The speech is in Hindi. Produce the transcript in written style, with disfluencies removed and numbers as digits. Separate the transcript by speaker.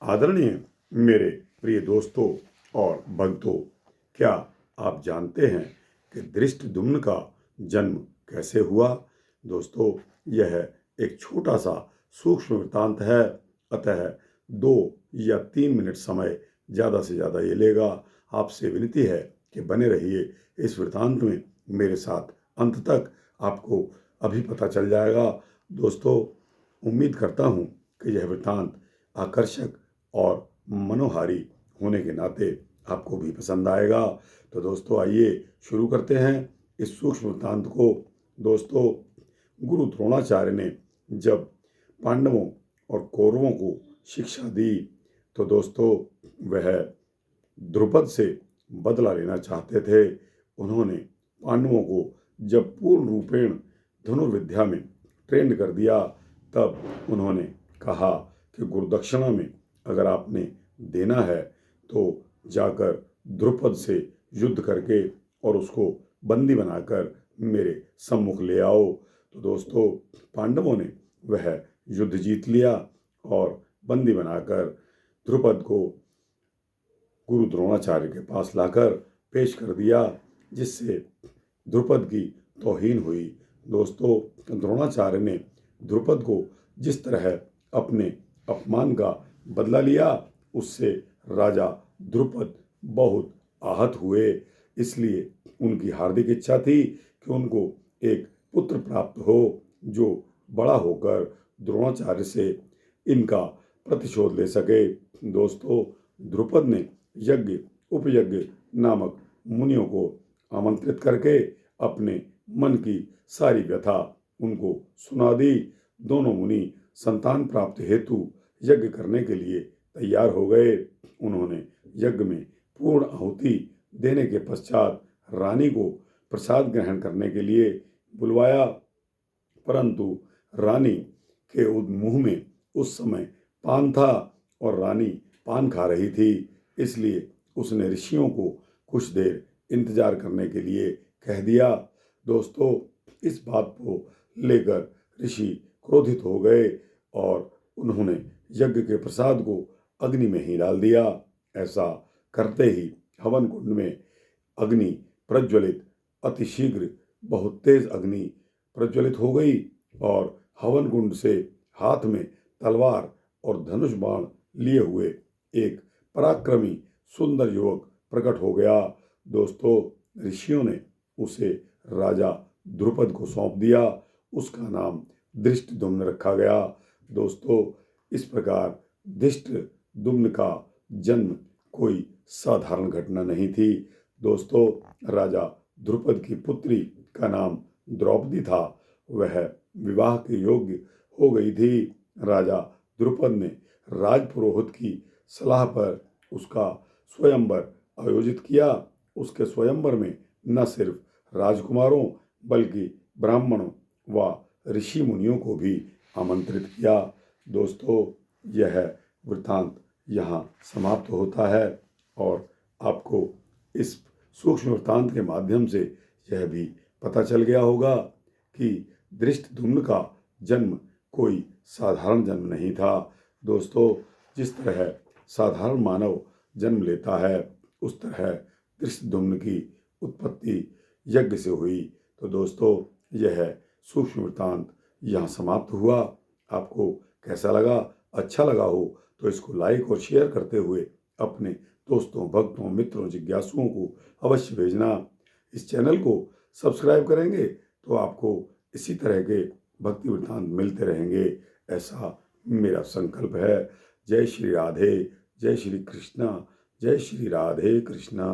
Speaker 1: आदरणीय मेरे प्रिय दोस्तों और भक्तों, क्या आप जानते हैं कि धृष्टद्युम्न का जन्म कैसे हुआ? दोस्तों, यह एक छोटा सा सूक्ष्म वृत्तांत है, अतः 2 या 3 मिनट समय ज़्यादा से ज़्यादा ये लेगा। आपसे विनती है कि बने रहिए इस वृत्तांत में मेरे साथ अंत तक। आपको अभी पता चल जाएगा। दोस्तों, उम्मीद करता हूँ कि यह वृत्तांत आकर्षक और मनोहारी होने के नाते आपको भी पसंद आएगा। तो दोस्तों, आइए शुरू करते हैं इस सूक्ष्म वृत्तांत को। दोस्तों, गुरु द्रोणाचार्य ने जब पांडवों और कौरवों को शिक्षा दी, तो दोस्तों वह द्रुपद से बदला लेना चाहते थे। उन्होंने पांडवों को जब पूर्ण रूपेण धनुर्विद्या में ट्रेंड कर दिया, तब उन्होंने कहा कि गुरुदक्षिणा में अगर आपने देना है तो जाकर द्रुपद से युद्ध करके और उसको बंदी बनाकर मेरे सम्मुख ले आओ। तो दोस्तों, पांडवों ने वह युद्ध जीत लिया और बंदी बनाकर द्रुपद को गुरु द्रोणाचार्य के पास लाकर पेश कर दिया, जिससे द्रुपद की तौहीन हुई। दोस्तों, द्रोणाचार्य ने द्रुपद को जिस तरह अपने अपमान का बदला लिया, उससे राजा द्रुपद बहुत आहत हुए। इसलिए उनकी हार्दिक इच्छा थी कि उनको एक पुत्र प्राप्त हो जो बड़ा होकर द्रोणाचार्य से इनका प्रतिशोध ले सके। दोस्तों, द्रुपद ने यज्ञ उपयज्ञ नामक मुनियों को आमंत्रित करके अपने मन की सारी व्यथा उनको सुना दी। दोनों मुनि संतान प्राप्ति हेतु यज्ञ करने के लिए तैयार हो गए। उन्होंने यज्ञ में पूर्ण आहुति देने के पश्चात रानी को प्रसाद ग्रहण करने के लिए बुलवाया, परंतु रानी के मुंह में उस समय पान था और रानी पान खा रही थी। इसलिए उसने ऋषियों को कुछ देर इंतजार करने के लिए कह दिया। दोस्तों, इस बात को लेकर ऋषि क्रोधित हो गए और उन्होंने यज्ञ के प्रसाद को अग्नि में ही डाल दिया। ऐसा करते ही हवन कुंड में अग्नि प्रज्वलित, अतिशीघ्र बहुत तेज अग्नि प्रज्वलित हो गई और हवन कुंड से हाथ में तलवार और धनुष बाण लिए हुए एक पराक्रमी सुंदर युवक प्रकट हो गया। दोस्तों, ऋषियों ने उसे राजा द्रुपद को सौंप दिया। उसका नाम धृष्टद्युम्न रखा गया। दोस्तों, इस प्रकार धृष्टद्युम्न का जन्म कोई साधारण घटना नहीं थी। दोस्तों, राजा द्रुपद की पुत्री का नाम द्रौपदी था। वह विवाह के योग्य हो गई थी। राजा द्रुपद ने राजपुरोहित की सलाह पर उसका स्वयंवर आयोजित किया। उसके स्वयंवर में न सिर्फ राजकुमारों बल्कि ब्राह्मणों व ऋषि मुनियों को भी आमंत्रित किया। दोस्तों, यह वृत्तांत यहाँ समाप्त होता है और आपको इस सूक्ष्म वृत्तांत के माध्यम से यह भी पता चल गया होगा कि धृष्टद्युम्न का जन्म कोई साधारण जन्म नहीं था। दोस्तों, जिस तरह साधारण मानव जन्म लेता है, उस तरह धृष्टद्युम्न की उत्पत्ति यज्ञ से हुई। तो दोस्तों, यह सूक्ष्म वृत्तांत यहाँ समाप्त हुआ। आपको कैसा लगा? अच्छा लगा हो तो इसको लाइक और शेयर करते हुए अपने दोस्तों, भक्तों, मित्रों, जिज्ञासुओं को अवश्य भेजना। इस चैनल को सब्सक्राइब करेंगे तो आपको इसी तरह के भक्ति वृत्तांत मिलते रहेंगे, ऐसा मेरा संकल्प है। जय श्री राधे, जय श्री कृष्णा, जय श्री राधे कृष्णा।